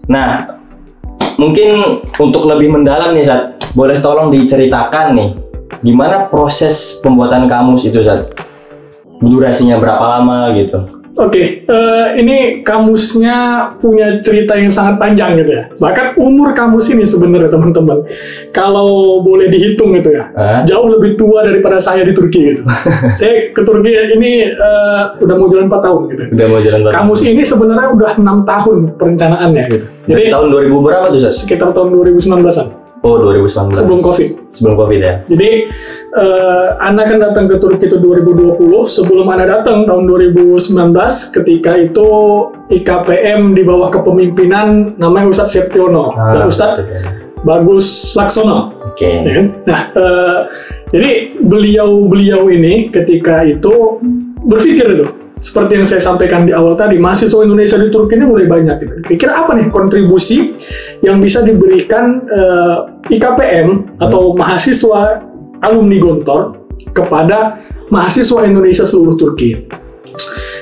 Nah, mungkin untuk lebih mendalam nih Sat, boleh tolong diceritakan nih gimana proses pembuatan kamus itu Sat? Durasinya berapa lama gitu? Oke, ini kamusnya punya cerita yang sangat panjang gitu ya. Bahkan umur kamus ini sebenarnya teman-teman, kalau boleh dihitung gitu ya, jauh lebih tua daripada saya di Turki gitu. Saya ke Turki ini udah mau jalan 4 tahun gitu. Udah mau jalan 4 tahun. Kamus ini sebenarnya udah 6 tahun perencanaannya gitu. Jadi tahun 2000 berapa tuh Sat? Sekitar tahun 2019-an. Oh, 2019. Sebelum Covid. Sebelum Covid ya. Jadi Ana kan datang ke Turki itu 2020. Sebelum Ana datang tahun 2019, ketika itu IKPM di bawah kepemimpinan namanya Ustadz Septiono dan Ustadz Bagus Laksono. Oke. Ya, nah, jadi beliau ini ketika itu berpikir itu, seperti yang saya sampaikan di awal tadi, mahasiswa Indonesia di Turki ini mulai banyak gitu. Pikir apa nih kontribusi yang bisa diberikan IKPM atau mahasiswa alumni Gontor kepada mahasiswa Indonesia seluruh Turki.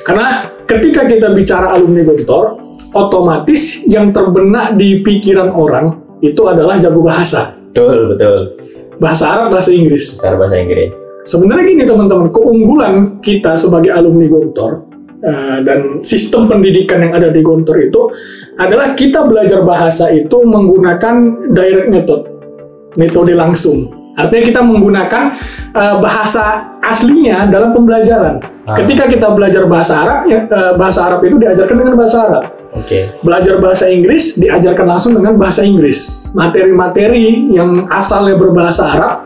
Karena ketika kita bicara alumni Gontor, otomatis yang terbenak di pikiran orang itu adalah jago bahasa. Betul. Bahasa Arab, bahasa Inggris. Bahasa Inggris. Sebenarnya gini teman-teman, keunggulan kita sebagai alumni Gontor dan sistem pendidikan yang ada di Gontor itu adalah kita belajar bahasa itu menggunakan direct method, metode langsung. Artinya kita menggunakan bahasa aslinya dalam pembelajaran. Ketika kita belajar bahasa Arab itu diajarkan dengan bahasa Arab. Belajar bahasa Inggris diajarkan langsung dengan bahasa Inggris. Materi-materi yang asalnya berbahasa Arab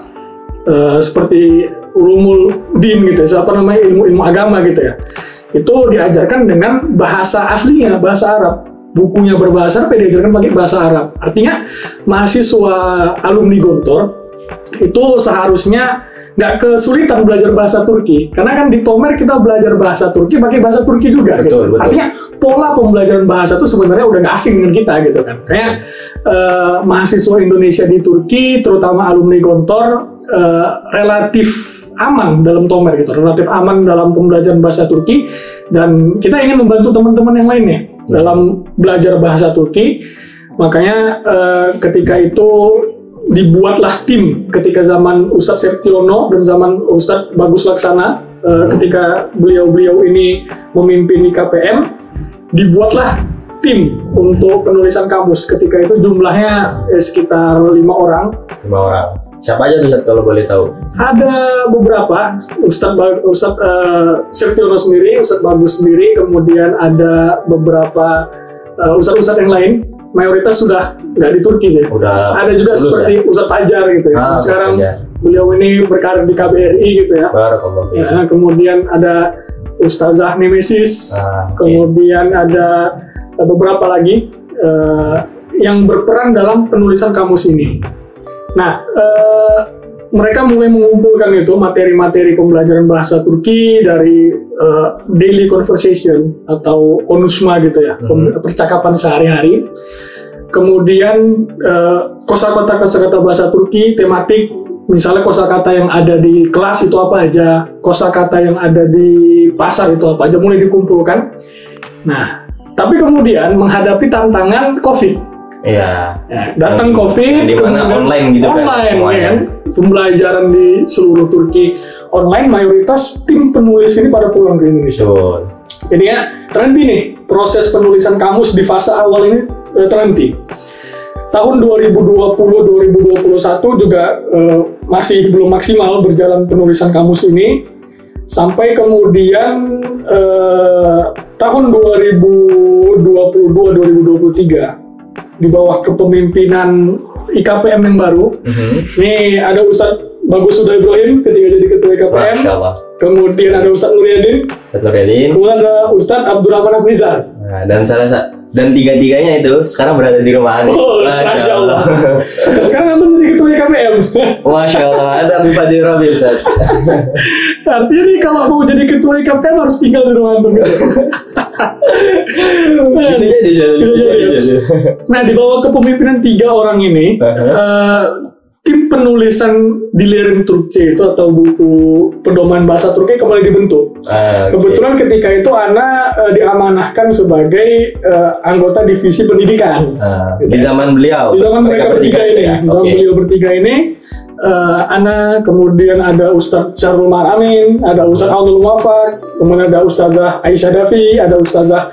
seperti ulumul din gitu, ilmu agama gitu ya, itu diajarkan dengan bahasa aslinya, bahasa Arab. Bukunya berbahasa Arab, diajarkan pakai bahasa Arab. Artinya mahasiswa alumni Gontor itu seharusnya nggak kesulitan belajar bahasa Turki, karena kan di Tomer kita belajar bahasa Turki pakai bahasa Turki juga. Betul. Artinya pola pembelajaran bahasa itu sebenarnya udah nggak asing dengan kita gitu kan. Kayak mahasiswa Indonesia di Turki, terutama alumni Gontor, relatif aman dalam Tomer gitu, relatif aman dalam pembelajaran bahasa Turki, dan kita ingin membantu teman-teman yang lainnya dalam belajar bahasa Turki. Makanya ketika itu dibuatlah tim ketika zaman Ustadz Septiono dan zaman Ustadz Bagus Laksana, ketika beliau ini memimpin IKPM, dibuatlah tim untuk penulisan kamus. Ketika itu jumlahnya sekitar 5 orang. 5 orang. Siapa aja tuh Ustadz kalau boleh tahu? Ada beberapa, Ustadz Septiono sendiri, Ustadz Bagus sendiri, kemudian ada beberapa ustadz-ustadz yang lain. Mayoritas sudah nggak di Turki sih. Ada juga seperti Ustadz Fajar gitu ya. Sekarang beliau ini berkarir di KBRI gitu ya. Kemudian ada Ustazah Nemesis. Kemudian ada beberapa lagi yang berperan dalam penulisan kamus ini. Nah, mereka mulai mengumpulkan itu materi-materi pembelajaran bahasa Turki dari daily conversation atau konuşma gitu ya, percakapan sehari-hari. Kemudian kosakata bahasa Turki tematik, misalnya kosakata yang ada di kelas itu apa aja, kosakata yang ada di pasar itu apa aja, mulai dikumpulkan. Nah, tapi kemudian menghadapi tantangan COVID. Datang COVID, di mana online gitu kan, kan, pembelajaran di seluruh Turki online, mayoritas tim penulis ini pada pulang ke Indonesia. Jadi ya terhenti nih proses penulisan kamus di fase awal ini, terhenti. Tahun 2020-2021 juga masih belum maksimal berjalan penulisan kamus ini, sampai kemudian tahun 2022-2023 di bawah kepemimpinan IKPM yang baru. Nih ada Ustadz Bagus Uda Ibrahim ketika jadi ketua IKPM. Kemudian ada Ustadz Nuryadin. Kemudian ada Ustadz Abdurrahman Afnizar. Dan tiga-tiganya itu sekarang berada di rumah Ani. Masya Allah. Sekarang Anda jadi ketua IKPM. Masya Allah, ada Bupati Robi Ustaz. Artinya nih kalau mau jadi ketua IKPM harus tinggal di rumah Antum. Bisa jadi. Nah, di bawah kepemimpinan 3 orang ini, tim penulisan di Lirim Turkce itu atau buku pedoman bahasa Turki kembali dibentuk. Kebetulan ketika itu Ana diamanahkan sebagai anggota divisi pendidikan. Di zaman beliau. Di zaman mereka bertiga ini. Di zaman beliau bertiga ini, Ana, kemudian ada Ustadz Syarul Maramin, ada Ustadz Abdul Muwafaq, kemudian ada Ustazah Aisyah Dafi, ada Ustazah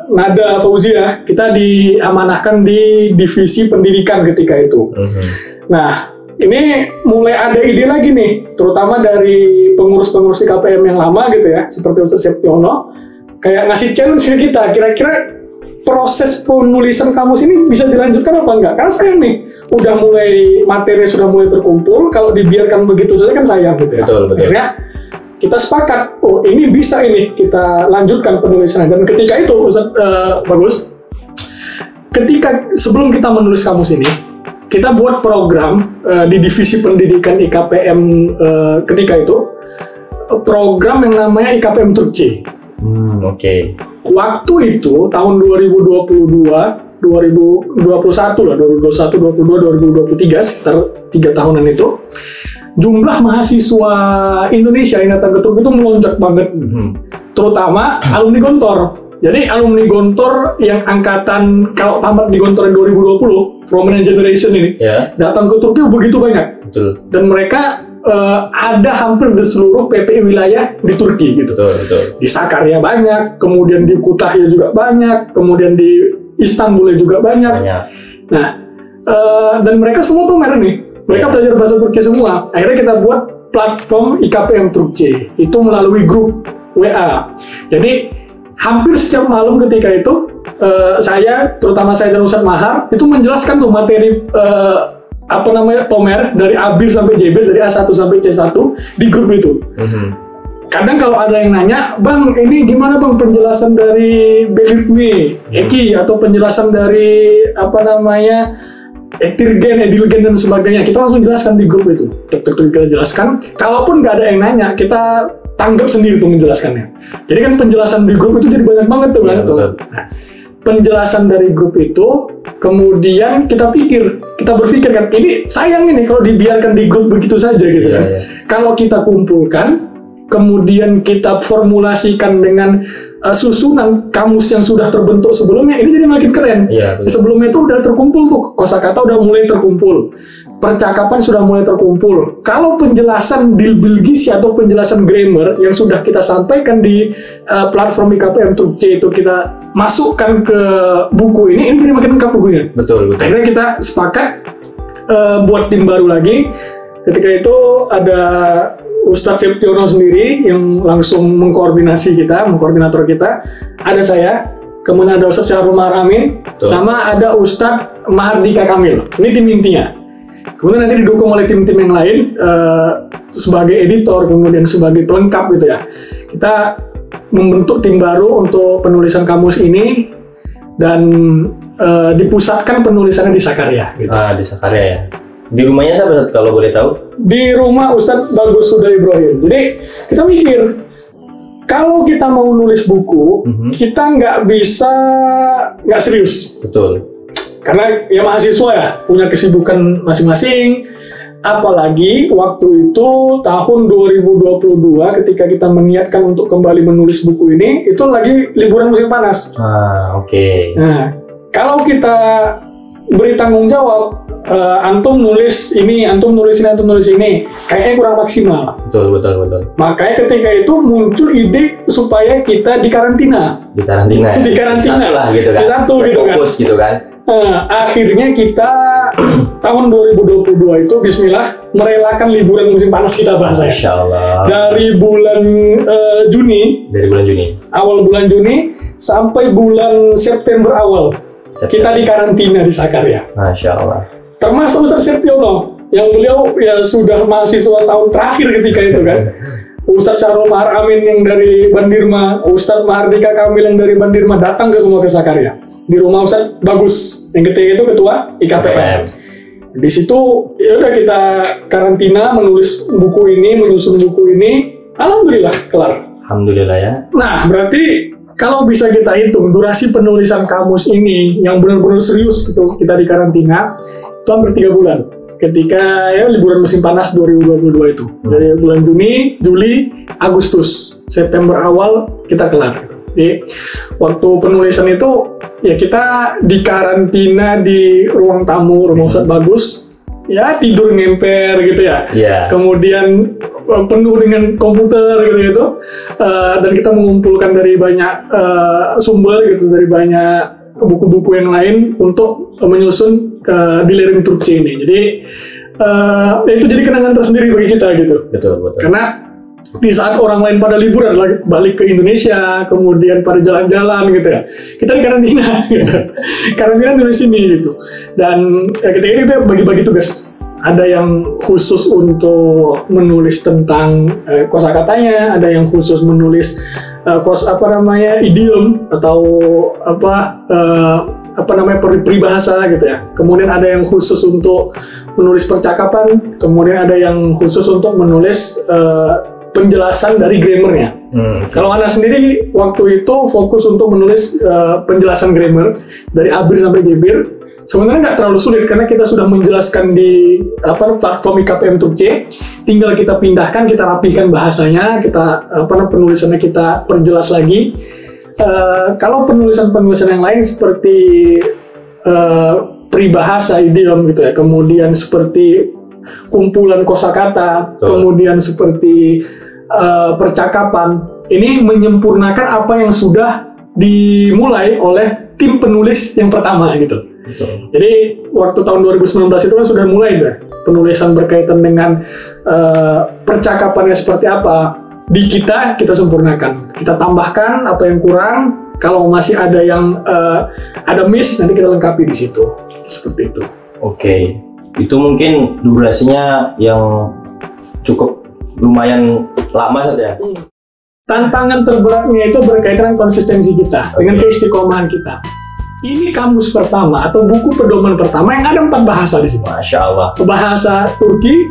Nada Fauzia. Kita diamanahkan di divisi pendidikan ketika itu. Nah, ini mulai ada ide lagi nih, terutama dari pengurus-pengurus IKPM yang lama gitu ya, seperti Ustadz Septiono, kayak ngasih challenge ke kita, kira-kira proses penulisan kamus ini bisa dilanjutkan apa enggak? Karena sayang nih, udah mulai materi sudah mulai terkumpul, kalau dibiarkan begitu saja kan sayang gitu ya. Betul. Akhirnya kita sepakat, oh ini bisa ini kita lanjutkan penulisannya. Dan ketika itu Ustadz Bagus, ketika sebelum kita menulis kamus ini, kita buat program di divisi pendidikan IKPM ketika itu, program yang namanya IKPM Turkce. Oke. Waktu itu tahun 2021 lah, 2021, 2022, 2023, sekitar 3 tahunan itu, jumlah mahasiswa Indonesia yang datang ke Turki itu melonjak banget, terutama alumni Gontor. Jadi alumni Gontor yang angkatan, kalau tamat di Gontor yang 2020, prominent generation ini, datang ke Turki begitu banyak. Betul. Dan mereka ada hampir di seluruh PPI wilayah di Turki gitu. Betul. Di Sakarya banyak, kemudian di Kütahya juga banyak, kemudian di Istanbul juga banyak. Nah, dan mereka semua pamer nih. Mereka belajar bahasa Turki semua. Akhirnya kita buat platform IKPM Turkce. Itu melalui grup WA. Jadi hampir setiap malam ketika itu terutama saya dan Ustadz Mahar itu menjelaskan tuh materi tomer dari Abil sampai JB, dari A1 sampai C1 di grup itu. Kadang kalau ada yang nanya, Bang, ini gimana Bang penjelasan dari Belirme, Eki, atau penjelasan dari Ektirgen, Edilgen, dan sebagainya, kita langsung jelaskan di grup itu. Kita jelaskan. Kalaupun nggak ada yang nanya, kita tanggap sendiri tuh menjelaskannya. Jadi kan penjelasan di grup itu jadi banyak banget tuh kan. Nah, penjelasan dari grup itu, kemudian kita berpikir kan, ini sayang ini kalau dibiarkan di grup begitu saja gitu kan. Kalau kita kumpulkan, kemudian kita formulasikan dengan susunan kamus yang sudah terbentuk sebelumnya, ini jadi makin keren. Sebelumnya itu udah terkumpul tuh, kosakata udah mulai terkumpul, percakapan sudah mulai terkumpul. Kalau penjelasan bilgisi atau penjelasan grammar yang sudah kita sampaikan di platform IKPM Turkce itu kita masukkan ke buku ini jadi makin lengkap bukunya. Betul. Akhirnya kita sepakat buat tim baru lagi. Ketika itu ada Ustadz Septiono sendiri yang langsung mengkoordinator kita. Ada saya, kemudian ada Ustadz Syarul Maramin, sama ada Ustadz Mahardika Kamil. Ini tim intinya. Kemudian nanti didukung oleh tim-tim yang lain sebagai editor, kemudian sebagai pelengkap gitu ya. Kita membentuk tim baru untuk penulisan kamus ini dan dipusatkan penulisannya di Sakarya. Gitu. Di Sakarya ya. Di rumahnya siapa Ustadz kalau boleh tahu? Di rumah Ustadz Bagus Huda Ibrahim. Jadi kita mikir, kalau kita mau nulis buku, kita nggak serius. Betul. Karena ya mahasiswa ya, punya kesibukan masing-masing. Apalagi waktu itu tahun 2022 ketika kita meniatkan untuk kembali menulis buku ini, itu lagi liburan musim panas. Oke. Nah, kalau kita beri tanggung jawab, antum nulis ini, antum nulis ini, kayaknya kurang maksimal. Betul. Makanya ketika itu muncul ide supaya kita dikarantina. Dikarantina lah gitu kan. Fokus gitu kan. Akhirnya kita tahun 2022 itu bismillah merelakan liburan musim panas kita bahasa. Masya Allah. Dari bulan Juni. Awal bulan Juni sampai bulan September awal. Kita dikarantina di Sakarya. Masya Allah. Termasuk Ustadz Septiono, yang beliau ya sudah mahasiswa tahun terakhir ketika itu kan. Ustadz Syarul Maramin yang dari Bandirma, Ustadz Mahardika Kamil yang dari Bandirma datang ke semua ke Sakarya. Di rumah Ustadz Bagus, yang ketika itu ketua IKPM. Di situ ya udah kita karantina, menulis buku ini, menyusun buku ini. Alhamdulillah kelar. Alhamdulillah ya. Nah berarti kalau bisa kita hitung durasi penulisan kamus ini yang benar-benar serius gitu, kita di karantina itu hampir 3 bulan. ketika ya liburan musim panas 2022 itu. Dari bulan Juni, Juli, Agustus, September awal kita kelar. Jadi waktu penulisan itu ya kita dikarantina di ruang tamu rumah Ustadz Bagus, ya tidur ngemper gitu ya. Kemudian penuh dengan komputer gitu, dan kita mengumpulkan dari banyak sumber gitu, dari banyak buku-buku yang lain untuk menyusun Delirium Turkcey ini. Jadi itu jadi kenangan tersendiri bagi kita gitu. Betul. Karena di saat orang lain pada liburan balik ke Indonesia, kemudian pada jalan-jalan gitu ya, kita di karantina gitu. Karantina di sini gitu. Dan ketika ini kita bagi-bagi tugas. Ada yang khusus untuk menulis tentang kosakatanya, ada yang khusus menulis idiom atau peribahasa gitu ya. Kemudian ada yang khusus untuk menulis percakapan, kemudian ada yang khusus untuk menulis penjelasan dari grammarnya. Kalau Ana sendiri waktu itu fokus untuk menulis penjelasan grammar dari Abir sampai Gebir. Sebenarnya nggak terlalu sulit karena kita sudah menjelaskan di platform IKPM Turkcey. Tinggal kita pindahkan, kita rapihkan bahasanya, kita penulisannya kita perjelas lagi. Kalau penulisan-penulisan yang lain seperti peribahasa, idiom gitu ya, kemudian seperti kumpulan kosakata, kemudian seperti percakapan, ini menyempurnakan apa yang sudah dimulai oleh tim penulis yang pertama gitu. Jadi waktu tahun 2019 itu kan sudah mulai penulisan berkaitan dengan percakapannya seperti apa. Di kita sempurnakan, kita tambahkan apa yang kurang. Kalau masih ada yang ada miss, nanti kita lengkapi di situ. Seperti itu. Oke, itu mungkin durasinya yang cukup lumayan lama saja. Tantangan terberatnya itu berkaitan dengan konsistensi kita, dengan keistiqomahan kita. Ini kamus pertama atau buku pedoman pertama yang ada 4 bahasa di sini. Masya Allah. Bahasa Turki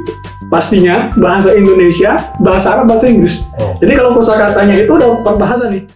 pastinya, bahasa Indonesia, bahasa Arab, bahasa Inggris. Jadi kalau kosakatanya itu ada 4 bahasa nih.